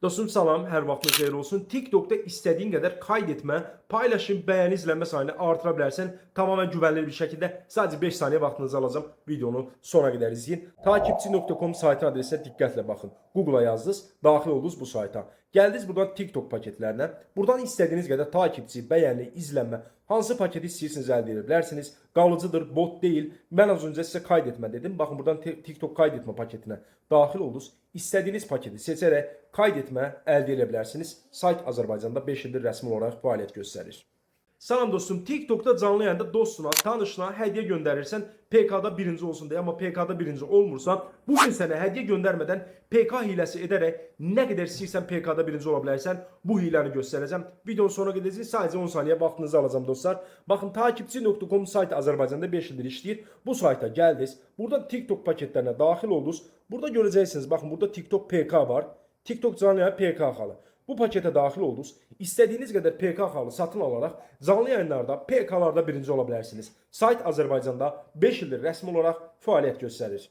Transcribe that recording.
Dostum salam, hər vaxtınız xeyir olsun. TikTok'da istədiyin qədər kaydetmə, paylaşım, bəyəni, izlənmə sayını artıra bilərsən. Tamamen güvənli bir şəkildə sadəcə 5 saniyə vaxtınızı alacağım. Videonu sona qədər izləyin. Takipçi.com saytı adresinə diqqətlə baxın. Google'a yazdınız, daxil oldunuz bu sayta. Gəldiniz buradan TikTok paketlərinə. Buradan istədiyiniz qədər takipçi, bəyəni, izlənmə, hansı paketi istəyirsiniz əldə edə bilərsiniz. Qalıcıdır, bot deyil. Mən az öncə sizə kaydetmə dedim. Baxın buradan TikTok kaydetmə paketinə daxil oldunuz. İstədiyiniz paketi seçərək kaydetmə əldə edə bilərsiniz. Sayt Azərbaycanda 5 ildir rəsmi olaraq fəaliyyət göstərir. Salam dostum, TikTok'da canlı yayında dostuna, tanışına hədiyyə göndərirsən, PK'da birinci olsun deyə, amma PK'da birinci olmursa, bugün sənə hədiyyə göndərmədən PK hiləsi edərək nə qədər istəyirsən PK'da birinci ola bilərsən, bu hiləni göstərəcəm. Videonun sonuna gedəcək, sadəcə 10 saniyə vaxtınızı alacağım dostlar. Baxın, takipçi.com saytı Azərbaycanda 5 ildir işləyir. Bu sayta gəldiniz, burada TikTok paketlərinə daxil oldunuz. Burada görəcəksiniz, baxın, burada TikTok PK var. TikTok canlı yayın PK xalı. Bu pakete daxil oldunuz. İstədiyiniz qədər PK xalı satın alaraq canlı yayınlarda, PK'larda birinci ola bilərsiniz. Sayt Azərbaycanda 5 ildir rəsmi olaraq fəaliyyət göstərir.